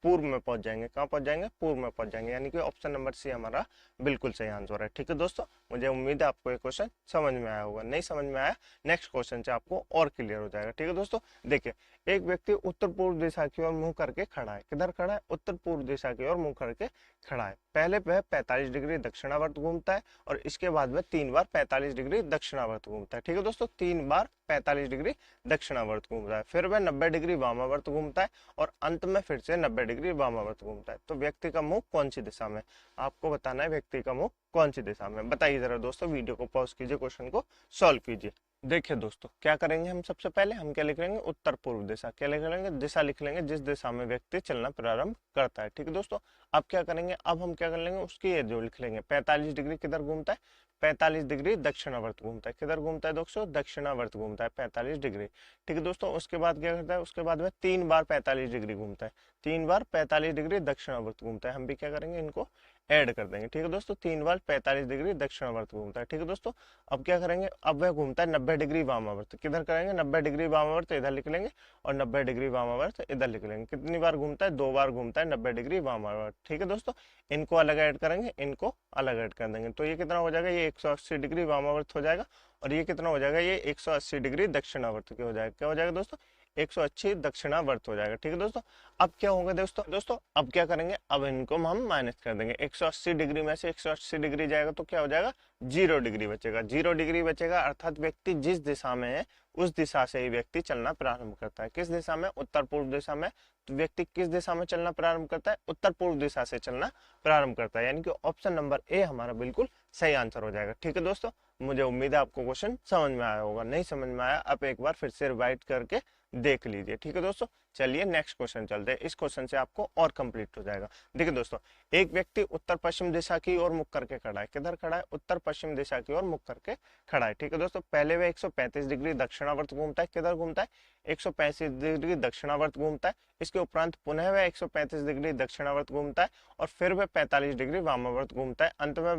पूर्व में पहुंच जाएंगे। कहाँ पहुंच जाएंगे, पूर्व में पहुंच जाएंगे, यानी कि ऑप्शन नंबर सी हमारा बिल्कुल सही आंसर है। ठीक है दोस्तों, मुझे उम्मीद है आपको ये क्वेश्चन समझ में आया होगा। नहीं समझ में आया, नेक्स्ट क्वेश्चन से आपको और क्लियर हो जाएगा। ठीक है दोस्तों, देखिए एक व्यक्ति उत्तर पूर्व दिशा की ओर मुंह करके खड़ा है। किधर खड़ा है, उत्तर पूर्व दिशा की ओर मुंह करके खड़ा है। पहले वह 45 डिग्री दक्षिणावर्त घूमता है और इसके बाद वह 3 बार 45 डिग्री दक्षिणावर्त घूमता है। ठीक है दोस्तों, 3 बार 45 डिग्री दक्षिणावर्त घूमता है। फिर वह 90 डिग्री वामावर्त घूमता है और अंत में फिर से 90 डिग्री वामावर्त घूमता है। तो व्यक्ति का मुंह कौन सी दिशा में, आपको बताना है व्यक्ति का मुंह कौन सी दिशा में। बताइए जरा दोस्तों, वीडियो को पॉज कीजिए, क्वेश्चन को सॉल्व कीजिए। देखिए दोस्तों, क्या करेंगे हम, सबसे पहले हम क्या लिख लेंगे, उत्तर पूर्व दिशा। क्या लिख लेंगे, दिशा लिख लेंगे जिस दिशा में व्यक्ति चलना प्रारंभ करता है। ठीक है दोस्तों, अब क्या करेंगे, अब हम क्या कर लेंगे, उसकी ये जो लिख लेंगे 45 डिग्री किधर घूमता है, 45 डिग्री दक्षिणावर्त घूमता है। किधर घूमता है दोस्तों, दक्षिणावर्त घूमता है 45 डिग्री। ठीक है दोस्तों, उसके बाद क्या करता है, उसके बाद वह 3 बार 45 डिग्री घूमता है। 3 बार 45 डिग्री दक्षिणावर्त घूमता है। हम भी क्या करेंगे, इनको ऐड कर देंगे। ठीक है दोस्तों, 3 बार 45 डिग्री दक्षिणावर्त घूमता है। ठीक है दोस्तों, अब क्या करेंगे, अब वह घूमता है 90 डिग्री वामावर्त। किधर करेंगे, 90 डिग्री वामावर्त इधर लिख लेंगे और 90 डिग्री वामावर्त इधर लिख लेंगे। कितनी बार घूमता है, 2 बार घूमता है 90 डिग्री वामावर्त। ठीक है दोस्तों, इनको अलग ऐड करेंगे, इनको अलग ऐड कर देंगे। तो ये कितना हो जाएगा, ये 180 डिग्री वामावर्त हो जाएगा और ये कितना हो जाएगा, ये 180 डिग्री दक्षिणावर्त के हो जाएगा। क्या हो जाएगा दोस्तों, 180 दक्षिणावर्त हो जाएगा। ठीक है दोस्तों, अब क्या होगा दोस्तों अब क्या करेंगे, अब इनको हम माइनस कर देंगे। 180 डिग्री में से 180 डिग्री जाएगा तो क्या हो जाएगा, 0 डिग्री बचेगा। 0 डिग्री बचेगा अर्थात व्यक्ति जिस दिशा में है उस दिशा से ही व्यक्ति चलना प्रारंभ करता है। किस दिशा में, उत्तर पूर्व दिशा में। तो व्यक्ति किस दिशा में चलना प्रारंभ करता है, उत्तर पूर्व दिशा से चलना प्रारंभ करता है, यानी कि ऑप्शन नंबर ए हमारा बिल्कुल सही आंसर हो जाएगा। ठीक है दोस्तों, मुझे उम्मीद है आपको क्वेश्चन समझ में आया होगा। नहीं समझ में आया, आप एक बार फिर से रिवाइज करके देख लीजिए। ठीक है दोस्तों, चलिए नेक्स्ट क्वेश्चन चलते हैं, इस क्वेश्चन से आपको और कंप्लीट हो जाएगा। देखिए दोस्तों, एक व्यक्ति उत्तर पश्चिम दिशा की ओर मुख करके खड़ा है। किधर खड़ा है? उत्तर पश्चिम दिशा की ओर मुख करके खड़ा है। ठीक है दोस्तों, पहले वह 135 डिग्री दक्षिणावर्त घूमता है। किधर घूमता है? 135 डिग्री दक्षिणावर्त घूमता है। इसके उपरांत पुनः वह 135 डिग्री दक्षिणावर्त घूमता है और फिर वह 45 डिग्री वामावर्त घूमता है। अंत में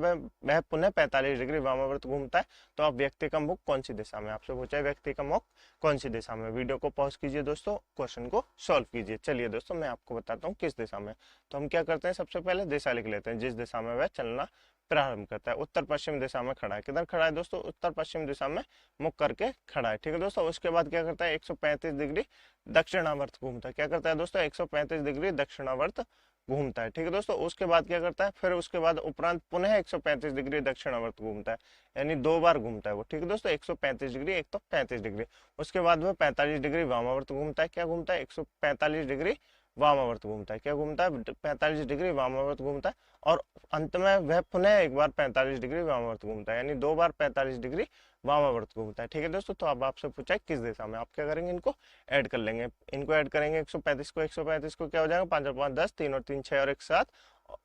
वह पुनः 45 डिग्री वामावर्त घूमता है। तो अब व्यक्ति का मुख कौन सी दिशा में? आपसे पूछा है व्यक्ति का मुख कौन सी दिशा में। वीडियो को पॉज कीजिए दोस्तों, क्वेश्चन को सॉल्व कीजिए। चलिए दोस्तों, मैं आपको बताता हूँ किस दिशा में। तो हम क्या करते हैं, सबसे पहले दिशा लिख लेते हैं जिस दिशा में वह चलना प्रारंभ करता है। उत्तर पश्चिम दिशा में खड़ा है। किधर खड़ा है दोस्तों? उत्तर पश्चिम दिशा में मुख करके खड़ा है। ठीक है दोस्तों, उसके बाद क्या करता है? 135 डिग्री दक्षिणावर्त घूमता है। क्या करता है दोस्तों? 135 डिग्री दक्षिणावर्त घूमता है। ठीक है दोस्तों, उसके बाद क्या करता है? फिर उसके बाद उपरांत पुनः 135 डिग्री दक्षिणावर्त घूमता है, यानी 2 बार घूमता है वो। ठीक है दोस्तों, 135 डिग्री, एक तो 35 डिग्री। उसके बाद वह 45 डिग्री वामावर्त घूमता है। क्या घूमता है? 145 डिग्री वामावर्त घूमता है। क्या घूमता है? 45 डिग्री वामावर्त घूमता है और अंत में वह पुनः एक बार 45 डिग्री वामावर्त घूमता है, यानी 2 बार 45 डिग्री वामावर्त घूमता है। ठीक है दोस्तों, तो अब आपसे पूछा है किस दिशा में। आप क्या करेंगे? इनको ऐड कर लेंगे। इनको ऐड करेंगे 135 को 135 को, क्या हो जाएगा? 5 और 5 10, 3 और 3 6 और 1 7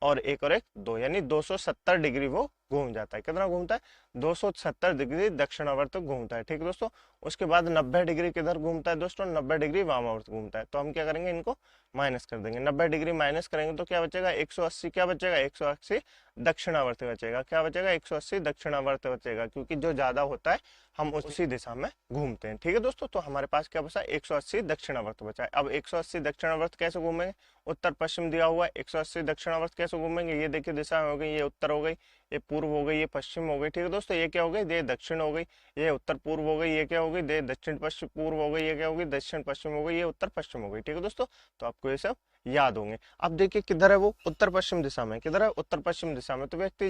और 1 और 1 2, यानी 270 डिग्री वो घूम जाता है। कितना घूमता है? 270 डिग्री दक्षिणावर्त घूमता है। ठीक है दोस्तों, उसके बाद 90 डिग्री किधर घूमता है दोस्तों? 90 डिग्री वामावर्त घूमता है। तो हम क्या करेंगे? इनको माइनस कर देंगे। 90 डिग्री माइनस करेंगे तो क्या बचेगा? 180। क्या बचेगा? 180 दक्षिणावर्त बचेगा। क्या बचेगा? 180 दक्षिणावर्त बचेगा, क्योंकि जो ज्यादा होता है हम उसी दिशा में घूमते हैं। ठीक है दोस्तों, तो हमारे पास क्या बचा? 180 दक्षिणावर्त बचा है। अब 180 दक्षिणावर्त कैसे घूमेंगे? उत्तर पश्चिम दिया हुआ है, 180 दक्षिणावर्त कैसे घूमेंगे? ये देखिए दिशा हो गई, ये उत्तर हो गई, ये पूर्व हो गई, ये पश्चिम हो गई। ठीक है दोस्तों, ये क्या हो गई? ये दक्षिण हो गई, ये उत्तर पूर्व हो गई, ये क्या हो गई? ये दक्षिण पश्चिम पूर्व हो गई, ये क्या हो गई? दक्षिण पश्चिम हो गई, ये उत्तर पश्चिम हो गई। ठीक है दोस्तों, तो आपको ये सब याद होंगे। अब देखिए किधर है वो? उत्तर पश्चिम दिशा में। किधर है? उत्तर पश्चिम दिशा में। तो व्यक्ति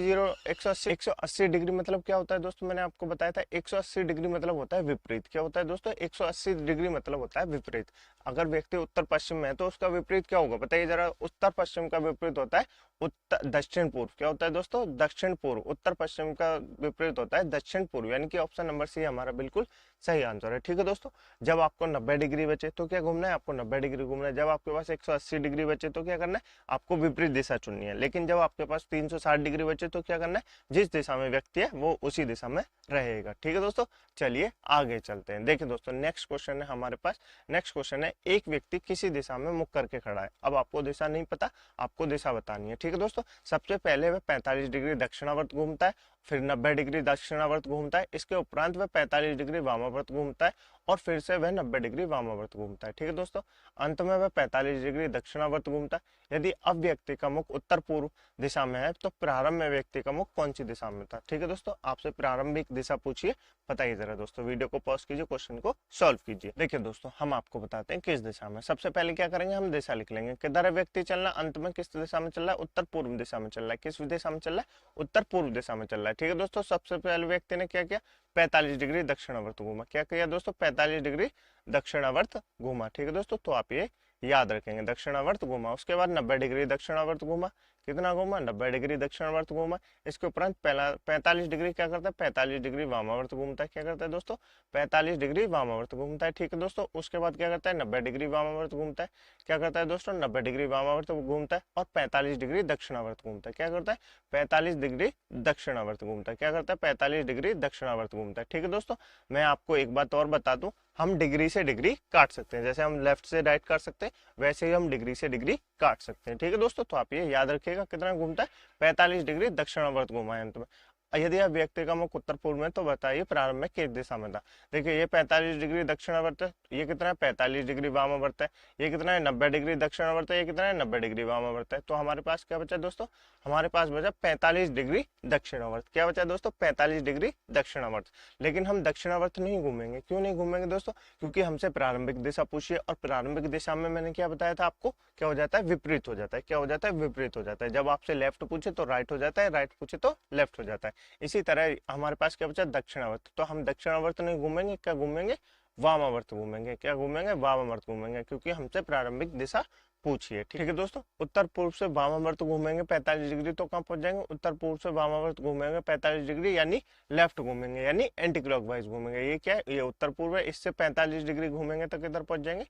180 डिग्री मतलब क्या होता है दोस्तों? मैंने आपको बताया था 180 डिग्री मतलब होता है विपरीत। क्या होता है दोस्तों? 180 डिग्री मतलब होता है विपरीत। अगर व्यक्ति उत्तर पश्चिम में है तो उसका विपरीत क्या होगा बताइए जरा? उत्तर पश्चिम का विपरीत होता है उत्तर दक्षिण पूर्व। क्या होता है दोस्तों? दक्षिण पूर्व। उत्तर पश्चिम का विपरीत होता है दक्षिण पूर्व, यानी कि ऑप्शन नंबर सी हमारा बिल्कुल सही आंसर है। ठीक है दोस्तों, जब आपको 90 डिग्री बचे तो क्या घूमना है? आपको 90 डिग्री घूमना है। जब आपके पास 180 डिग्री बचे तो क्या करना है? आपको विपरीत दिशा चुननी है। लेकिन जब आपके पास 360 डिग्री बचे तो क्या करना है? जिस दिशा में व्यक्ति है वो उसी दिशा में रहेगा। ठीक है दोस्तों, चलिए आगे चलते हैं। देखिए दोस्तों, नेक्स्ट क्वेश्चन है हमारे पास। नेक्स्ट क्वेश्चन है, एक व्यक्ति किसी दिशा में मुख करके खड़ा है। अब आपको दिशा नहीं पता, आपको दिशा बतानी है। ठीक है दोस्तों, सबसे पहले वह 45 डिग्री दक्षिणावर्त घूमता है, फिर 90 डिग्री दक्षिणावर्त घूमता है। इसके उपरांत वह 45 डिग्री वामावर्त घूमता है और फिर से वह 90 डिग्री वामावर्त घूमता है। ठीक है दोस्तों, अंत में वह 45 डिग्री दक्षिणावर्त घूमता है। यदि अब व्यक्ति का मुख उत्तर पूर्व दिशा में है तो प्रारंभ में व्यक्ति का मुख कौन सी दिशा में था? ठीक है दोस्तों, आपसे प्रारंभिक दिशा पूछिए, बताइए जरा दोस्तों। वीडियो को पॉज कीजिए, क्वेश्चन को सॉल्व कीजिए। देखिए दोस्तों, हम आपको बताते हैं किस दिशा में। सबसे पहले क्या करेंगे? हम दिशा लिख लेंगे। किधर है व्यक्ति चलना? अंत में किस दिशा में चल रहा है? उत्तर पूर्व दिशा में चल रहा है। किस दिशा में चल रहा है? उत्तर पूर्व दिशा में चल रहा है। ठीक है दोस्तों, सबसे पहले व्यक्ति ने क्या किया? 45 डिग्री दक्षिणावर्त घूमा। क्या किया दोस्तों? 45 डिग्री दक्षिणावर्त घूमा। ठीक है दोस्तों, तो आप ये याद रखेंगे, दक्षिणावर्त घूमा। उसके बाद 90 डिग्री दक्षिणावर्त घूमा। कितना घूमा? 90 डिग्री दक्षिणावर्त घूमा। इसके उपरांत पहला 45 डिग्री क्या करता है? 45 डिग्री वामावर्त घूमता है। क्या करता है दोस्तों? 45 डिग्री वामावर्त घूमता है। ठीक है दोस्तों, उसके बाद क्या करता है? 90 डिग्री वामावर्त घूमता है। क्या करता है दोस्तों? 90 डिग्री वामावर्त घूमता है और 45 डिग्री दक्षिणावर्त घूमता है। क्या करता है? 45 डिग्री दक्षिणावर्त घूमता है। क्या करता है? 45 डिग्री दक्षिणावर्त घूमता है। ठीक है दोस्तों, मैं आपको एक बात और बता दूं, हम डिग्री से डिग्री काट सकते हैं। जैसे हम लेफ्ट से राइट काट सकते हैं, वैसे ही हम डिग्री से डिग्री काट सकते हैं। ठीक है दोस्तों, तो आप ये याद रखिएगा कितना घूमता है? 45 डिग्री दक्षिणावर्त घुमा है अंत में। यदि आप व्यक्ति का मुख उत्तर पूर्व में तो बताइए प्रारंभ में किस दिशा में था? देखिए ये 45 डिग्री दक्षिणावर्त है, ये कितना है? 45 डिग्री वामावर्त है। ये कितना है? 90 डिग्री दक्षिणावर्त है। ये कितना है? 90 डिग्री वामावर्त है। तो हमारे पास क्या बचा दोस्तों? हमारे पास बचा 45 डिग्री दक्षिणावर्त। क्या बचा दोस्तों? 45 डिग्री दक्षिणावर्त। लेकिन हम दक्षिणावर्त नहीं घूमेंगे। क्यों नहीं घूमेंगे दोस्तों? क्योंकि हमसे प्रारंभिक दिशा पूछिए और प्रारंभिक दिशा में मैंने क्या बताया था आपको? क्या हो जाता है? विपरीत हो जाता है। क्या हो जाता है? विपरीत हो जाता है। जब आपसे लेफ्ट पूछे तो राइट हो जाता है, राइट पूछे तो लेफ्ट हो जाता है। इसी तरह हमारे पास क्या बचा? दक्षिणावर्त। तो हम दक्षिणावर्त नहीं घूमेंगे, क्या घूमेंगे? वामावर्त घूमेंगे। क्या घूमेंगे? वामावर्त घूमेंगे, क्योंकि हमसे प्रारंभिक दिशा पूछिए। ठीक है दोस्तों, उत्तर पूर्व से वामावर्त घूमेंगे 45 डिग्री तो कहाँ पहुंच जाएंगे? उत्तर पूर्व से वामावर्त घूमेंगे 45 डिग्री, यानी लेफ्ट घूमेंगे, यानी एंटी क्लॉकवाइज घूमेंगे। ये क्या है? ये उत्तर पूर्व है, इससे 45 डिग्री घूमेंगे तो किधर पहुंच जाएंगे?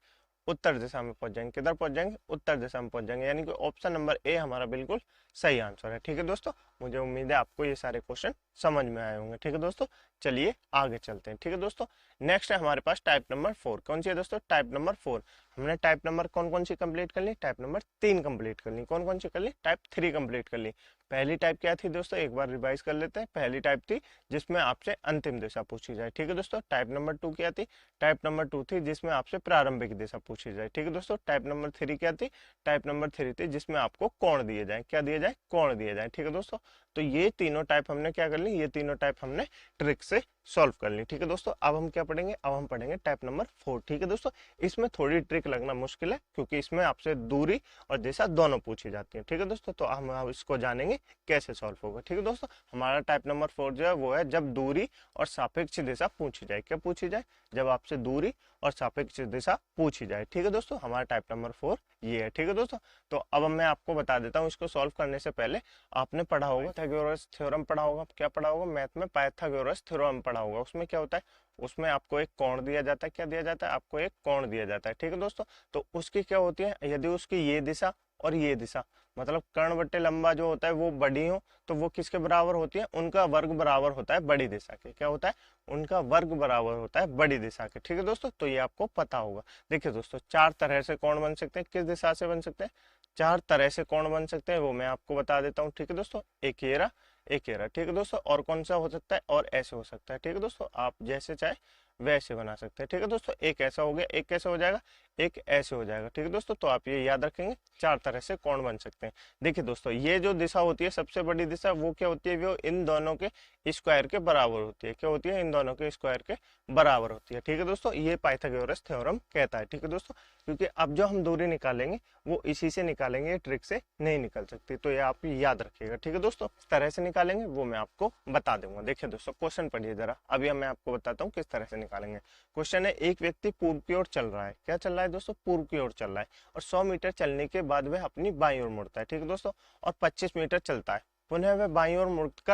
उत्तर दिशा में पहुंच जाएंगे। किधर पहुंच जाएंगे? उत्तर दिशा में पहुंच जाएंगे, यानी कि ऑप्शन नंबर ए हमारा बिल्कुल सही आंसर है। ठीक है दोस्तों, मुझे उम्मीद है आपको ये सारे क्वेश्चन समझ में आए होंगे। ठीक है दोस्तों, चलिए आगे चलते हैं। ठीक है दोस्तों, नेक्स्ट है हमारे पास टाइप नंबर 4। कौन सी है दोस्तों? Type number 4। हमने टाइप नंबर कौन कौन सी कंप्लीट कर ली? टाइप नंबर 3 कंप्लीट कर ली। कौन कौन सी कर ली? टाइप 3 कंप्लीट कर ली। पहली टाइप क्या थी दोस्तों? एक बार रिवाइज कर लेते हैं। पहली टाइप थी जिसमें आपसे अंतिम दिशा पूछी जाए। ठीक है दोस्तों, टाइप नंबर 2 क्या थी? टाइप नंबर 2 थी जिसमें आपसे प्रारंभिक दिशा पूछी जाए। ठीक है दोस्तों, टाइप नंबर 3 क्या थी? टाइप नंबर 3 थी जिसमें आपको कोण दिए जाए। क्या दिए जाए? कोण दिए जाए। ठीक है दोस्तों, तो ये तीनों टाइप हमने क्या कर ली? ये तीनों टाइप हमने ट्रिक से सॉल्व कर ली। ठीक है दोस्तों, अब हम क्या पढ़ेंगे? अब हम पढ़ेंगे टाइप नंबर 4। ठीक है दोस्तों, इसमें थोड़ी ट्रिक लगना मुश्किल है क्योंकि इसमें आपसे दूरी और दिशा दोनों पूछी जाती है। ठीक है दोस्तों, तो हम अब इसको जानेंगे कैसे सॉल्व होगा। ठीक है दोस्तों, हमारा टाइप नंबर 4 जो है वो है जब दूरी और सापेक्ष दिशा पूछी जाए। क्या पूछी जाए? जब आपसे दूरी और सापेक्ष दिशा पूछी जाए। ठीक है दोस्तों, हमारा टाइप नंबर 4 ये है। ठीक है दोस्तों, तो अब मैं आपको बता देता हूँ, इसको सॉल्व करने से पहले आपने पढ़ा होगा पाइथागोरस थ्योरम पढ़ा होगा। क्या पढ़ा होगा? मैथ में पाइथागोरस थ्योरम पढ़ा होगा। उसमें क्या होता है? उसमें आपको एक कोण दिया जाता है। क्या दिया जाता है? आपको एक कोण दिया जाता है। ठीक है दोस्तों, तो उसकी क्या होती है? यदि उसकी ये दिशा और ये दिशा, मतलब कर्ण बट्टे लंबा जो होता है वो बड़ी हो, तो वो किसके बराबर होती है? उनका वर्ग बराबर होता है बड़ी दिशा के। क्या होता है? उनका वर्ग बराबर होता है बड़ी दिशा के। ठीक है दोस्तों, तो ये आपको पता होगा। देखिए दोस्तों, 4 तरह से कोण बन सकते हैं। किस दिशा से बन सकते हैं? 4 तरह से कोण बन सकते हैं, वो मैं आपको बता देता हूँ। ठीक है दोस्तों, एक ये रहा, एक ये रहा। ठीक है दोस्तों, और कौन सा हो सकता है? और ऐसे हो सकता है। ठीक है दोस्तों, आप जैसे चाहे वैसे बना सकते हैं। ठीक है दोस्तों, एक ऐसा हो गया, एक कैसे हो जाएगा? एक ऐसे हो जाएगा। ठीक है दोस्तों, तो आप ये याद रखेंगे 4 तरह से कोण बन सकते हैं। देखिए दोस्तों, ये जो दिशा होती है सबसे बड़ी दिशा, वो क्या होती है? वो इन दोनों के स्क्वायर के बराबर होती है। क्या होती है? इन दोनों के स्क्वायर के बराबर होती है। ठीक है दोस्तों, ये पाइथागोरस थ्योरम कहता है। ठीक है दोस्तों, क्योंकि अब जो हम दूरी निकालेंगे वो इसी से निकालेंगे, ट्रिक से नहीं निकल सकती, तो ये आप याद रखिएगा। ठीक है दोस्तों, किस तरह से निकालेंगे वो मैं आपको बता दूंगा। देखिए दोस्तों, क्वेश्चन पढ़िए जरा, अभी मैं आपको बताता हूँ किस तरह से निकालेंगे। क्वेश्चन है, एक व्यक्ति पूर्व की ओर चल रहा है। क्या चल रहा है दोस्तों? पूर्व की ओर चल रहा है, और 100 मीटर चलने के बाद वह अपनी बाईं ओर मुड़ता है। ठीक है दोस्तों, और 25 मीटर चलता है। पुनः वह बाईं ओर मुड़ता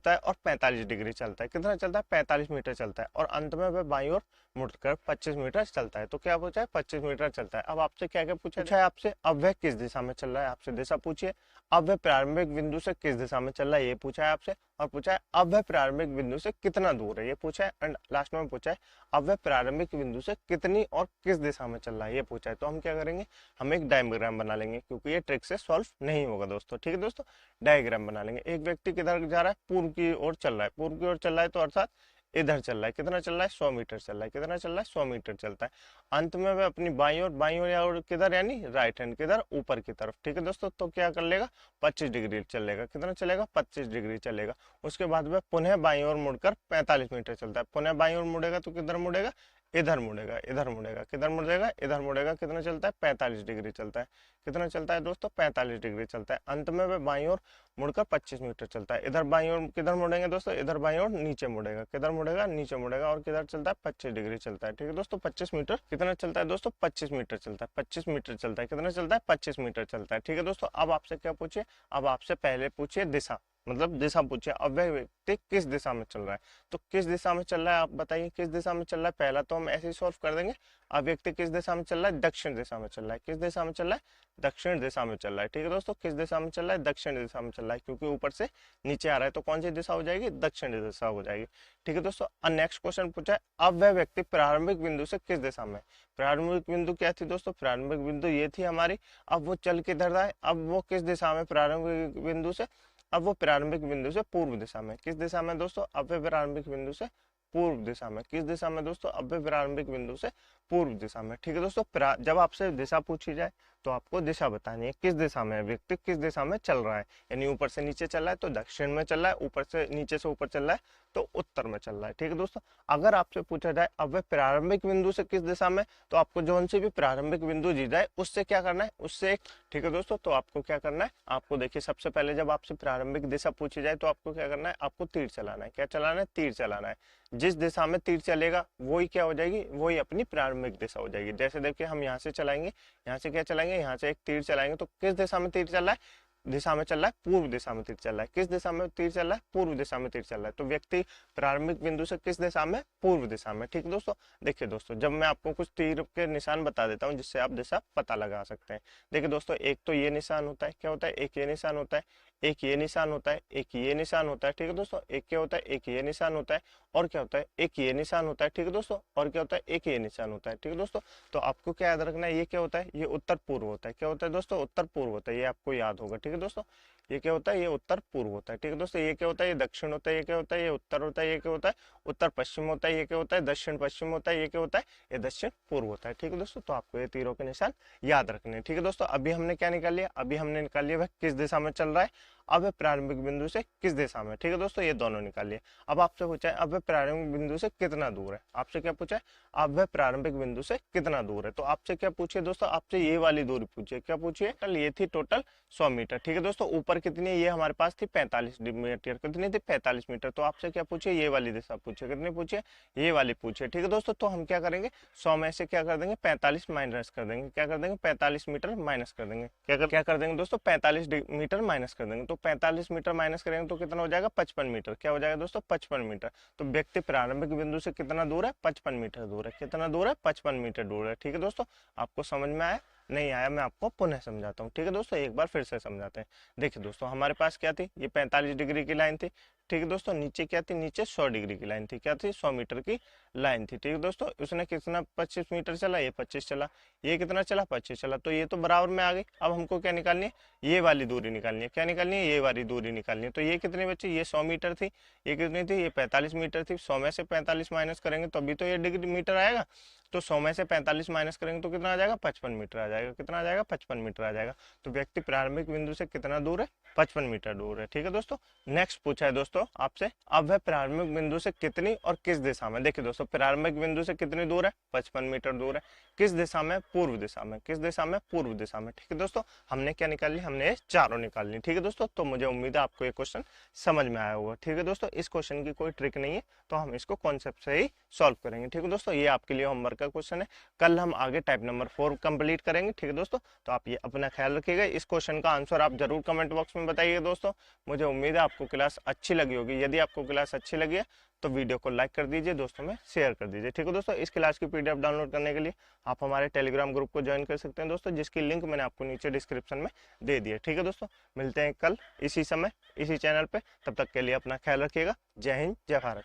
है और 45 डिग्री चलता है। कितना चलता है? 45 मीटर चलता है, और अंत में वह बाईं ओर मुड़कर 25 मीटर चलता है। तो क्या पूछा है? 25 मीटर चलता है। अब आपसे क्या क्या पूछा है? आपसे अब वह किस दिशा में चल रहा है, आपसे दिशा पूछिए। अब वह प्रारंभिक बिंदु से किस दिशा में चल रहा है, ये पूछा है आपसे। और पूछा है अब वह प्रारंभिक बिंदु से कितना दूर है, ये पूछा है। एंड लास्ट में पूछा है अब वह प्रारंभिक बिंदु से कितनी और किस दिशा में चल रहा है, ये पूछा है। तो हम क्या करेंगे? हम एक डायग्राम बना लेंगे, क्योंकि ये ट्रिक से सॉल्व नहीं होगा दोस्तों। ठीक है दोस्तों, डायग्राम बना लेंगे। एक व्यक्ति किधर जा रहा है? पूर्व की ओर चल रहा है। पूर्व की ओर चल रहा है तो अर्थात इधर चल रहा है। कितना चल रहा है? 100 मीटर चल रहा है। कितना चल रहा है? 100 मीटर चलता है। अंत में वह अपनी बाईं ओर या किधर, यानी राइट हैंड किधर? ऊपर की तरफ। ठीक है दोस्तों, तो क्या कर लेगा? 25 डिग्री चलेगा। कितना चलेगा? 25 डिग्री चलेगा। उसके बाद वह पुनः बाईं ओर मुड़कर 45 मीटर चलता है। पुनः बाईं ओर मुड़ेगा तो किधर मुड़ेगा? इधर मुड़ेगा, इधर मुड़ेगा। किधर मुड़ेगा? इधर मुड़ेगा। कितना चलता है? 45 डिग्री चलता है। कितना चलता है दोस्तों? 45 डिग्री चलता है। अंत में वह बाईं ओर मुड़कर 25 मीटर चलता है। इधर बाईं ओर किधर मुड़ेंगे दोस्तों? इधर बाईं ओर नीचे मुड़ेगा। किधर मुड़ेगा? नीचे मुड़ेगा। और किधर चलता है? 25 डिग्री चलता है। ठीक है दोस्तों, 25 मीटर कितना चलता है दोस्तों? 25 मीटर चलता है। 25 मीटर चलता है। कितना चलता है? 25 मीटर चलता है। ठीक है दोस्तों, अब आपसे क्या पूछिए? अब आपसे पहले पूछिए दिशा, मतलब दिशा पूछिए। अब वह व्यक्ति किस दिशा में चल रहा है, तो किस दिशा में चल रहा है आप बताइए, किस दिशा में चल रहा है? पहला तो हम ऐसे ही सॉल्व कर देंगे। अब व्यक्ति किस दिशा में चल रहा है? दक्षिण दिशा में चल रहा है। किस दिशा में चल रहा है? दक्षिण दिशा में चल रहा है। ठीक है दोस्तों, किस दिशा में चल रहा है? दक्षिण दिशा में चल रहा है, क्योंकि ऊपर से नीचे आ रहा है तो कौन सी दिशा हो जाएगी? दक्षिण दिशा हो जाएगी। ठीक है दोस्तों, नेक्स्ट क्वेश्चन पूछा है, अब वह व्यक्ति प्रारंभिक बिंदु से किस दिशा में? प्रारंभिक बिंदु क्या थी दोस्तों? प्रारंभिक बिंदु ये थी हमारी। अब वो चल किधर रहा है? अब वो किस दिशा में? प्रारंभिक बिंदु से, अब वो प्रारंभिक बिंदु से पूर्व दिशा में। किस दिशा में दोस्तों? अब वे प्रारंभिक बिंदु से पूर्व दिशा में। किस दिशा में दोस्तों? अब वे प्रारंभिक बिंदु से पूर्व दिशा में। ठीक है दोस्तों, जब आपसे दिशा पूछी जाए तो आपको दिशा बतानी है, किस दिशा में व्यक्ति किस दिशा में चल रहा है। यानी ऊपर से नीचे चल रहा है तो दक्षिण में चल रहा है, ऊपर से नीचे से ऊपर चल रहा है तो उत्तर में चल रहा है। ठीक है दोस्तों, अगर आपसे पूछा जाए अब वह प्रारंभिक बिंदु से किस दिशा में, तो आपको जो सी भी प्रारंभिक बिंदु दी जाए उससे क्या करना है? उससे ठीक है दोस्तों, तो आपको क्या करना है? आपको देखिए, सबसे पहले जब आपसे प्रारंभिक दिशा पूछी जाए तो आपको क्या करना है? आपको तीर चलाना है। क्या चलाना है? तीर चलाना है। जिस दिशा में तीर चलेगा वही क्या हो जाएगी? वही अपनी प्रारंभिक दिशा हो जाएगी। जैसे देखिए, हम यहाँ से चलाएंगे, यहाँ से क्या चलाएंगे? यहाँ से एक तीर चलाएंगे तो किस दिशा में तीर चल रहा है? दिशा में चल रहा है? पूर्व दिशा में तीर चल रहा है। किस दिशा में तीर चल रहा है? पूर्व दिशा में तीर चल रहा है। तो व्यक्ति प्रारंभिक बिंदु से किस दिशा में? पूर्व दिशा में। ठीक दोस्तों, देखिए दोस्तों, जब मैं आपको कुछ तीर के निशान बता देता हूँ जिससे आप दिशा पता लगा सकते हैं। देखिए दोस्तों, एक तो ये निशान होता है, क्या होता है? एक ये निशान होता है, एक ये निशान होता है, एक ये निशान होता है। ठीक है दोस्तों, एक क्या होता है? एक ये निशान होता है, और क्या होता है? एक ये निशान होता है। ठीक है दोस्तों, और क्या होता है? एक ये निशान होता है। ठीक है दोस्तों, तो आपको क्या याद रखना है? ये क्या होता है? ये उत्तर पूर्व होता है। क्या होता है दोस्तों? उत्तर पूर्व होता है। ये आपको याद होगा। ठीक है दोस्तों, ये क्या होता है? ये उत्तर पूर्व होता है। ठीक है दोस्तों, ये क्या होता है? ये दक्षिण होता है। ये क्या होता है? ये उत्तर होता है। ये क्या होता है? उत्तर पश्चिम होता है। ये क्या होता है? दक्षिण पश्चिम होता है। ये क्या होता है? ये दक्षिण पूर्व होता है। ठीक है दोस्तों, तो आपको ये तीरों के निशान याद रखने हैं। ठीक है दोस्तों, अभी हमने क्या निकाल लिया? अभी हमने निकाल लिया वह किस दिशा में चल रहा है, अब प्रारंभिक बिंदु से किस दिशा में। ठीक है दोस्तों, ये दोनों निकालिए। अब आपसे पूछा है अब वह प्रारंभिक बिंदु से कितना दूर है। आपसे क्या पूछा है? अब वह प्रारंभिक बिंदु से कितना दूर है। तो आपसे क्या पूछिए दोस्तों? आपसे ये वाली दूरी पूछिए। क्या पूछिए? कल ये थी टोटल 100 मीटर। ठीक है दोस्तों, ऊपर कितनी है? ये हमारे पास थी 45 मीटर। कितनी थी? 45 मीटर। तो आपसे क्या पूछिए? ये वाली दिशा पूछिए। कितनी पूछिए? ये वाली पूछिए। ठीक है दोस्तों, तो हम क्या करेंगे? 100 में से क्या कर देंगे? 45 माइनस कर देंगे। क्या कर देंगे? 45 मीटर माइनस कर देंगे। क्या कर देंगे दोस्तों? 45 मीटर माइनस कर देंगे। तो 45 मीटर माइनस करेंगे तो कितना हो जाएगा? 55 मीटर। क्या हो जाएगा दोस्तों? 55 मीटर। तो व्यक्ति प्रारंभिक बिंदु से कितना दूर है? 55 मीटर दूर है। कितना दूर है? 55 मीटर दूर है। ठीक है दोस्तों, आपको समझ में आया? नहीं आया? मैं आपको पुनः समझाता हूँ। ठीक है दोस्तों, एक बार फिर से समझाते हैं। देखिए दोस्तों, हमारे पास क्या थी? ये 45 डिग्री की लाइन थी। ठीक है दोस्तों, नीचे क्या थी? नीचे 100 डिग्री की लाइन थी। क्या थी? 100 मीटर की लाइन थी। ठीक है दोस्तों, उसने कितना 25 मीटर चला? ये 25 चला। ये कितना चला? 25 चला। तो ये तो बराबर में आ गई। अब हमको क्या निकालनी है? ये वाली दूरी निकालनी है। क्या निकालनी है? ये वाली दूरी निकालनी है। तो ये कितनी बची? ये 100 मीटर थी। ये कितनी थी? ये 45 मीटर थी। 100 में से 45 माइनस करेंगे तो अभी तो ये डिग्री मीटर आएगा। तो 100 में से 45 माइनस करेंगे तो कितना आ जाएगा? 55 मीटर आ जाएगा। कितना आ जाएगा? 55 मीटर आ जाएगा। तो व्यक्ति प्रारंभिक बिंदु से कितना दूर है? 55 मीटर दूर है। ठीक है दोस्तों, नेक्स्ट पूछा है दोस्तों आपसे, अब वह प्रारंभिक बिंदु से कितनी और किस दिशा में। देखिए दोस्तों, प्रारंभिक बिंदु से कितनी दूर है? 55 मीटर दूर है। किस दिशा में? पूर्व दिशा में। किस दिशा में? पूर्व दिशा में। ठीक है दोस्तों, हमने क्या निकाल ली? हमने ये चारों निकाल ली। ठीक है दोस्तों, तो मुझे उम्मीद है आपको ये क्वेश्चन समझ में आया होगा। ठीक है दोस्तों, इस क्वेश्चन की कोई ट्रिक नहीं है, तो हम इसको कॉन्सेप्ट से ही सॉल्व करेंगे। ठीक है दोस्तों, ये आपके लिए होमवर्क का क्वेश्चन है। कल हम आगे टाइप नंबर 4 कंप्लीट करेंगे। ठीक है दोस्तों, तो आप ये अपना ख्याल रखिएगा। इस क्वेश्चन का आंसर आप जरूर कमेंट बॉक्स में बताइए दोस्तों। मुझे उम्मीद है आपको क्लास अच्छी लगी होगी। यदि आपको क्लास अच्छी लगी है तो वीडियो को लाइक कर दीजिए, दोस्तों में शेयर कर दीजिए। ठीक है दोस्तों, इस क्लास की पीडीएफ डाउनलोड करने के लिए आप हमारे टेलीग्राम ग्रुप को ज्वाइन कर सकते हैं दोस्तों, जिसकी लिंक मैंने आपको नीचे डिस्क्रिप्शन में दे दी है। ठीक है दोस्तों, मिलते हैं कल इसी समय इसी चैनल पे। तब तक के लिए अपना ख्याल रखिएगा। जय हिंद, जय भारत।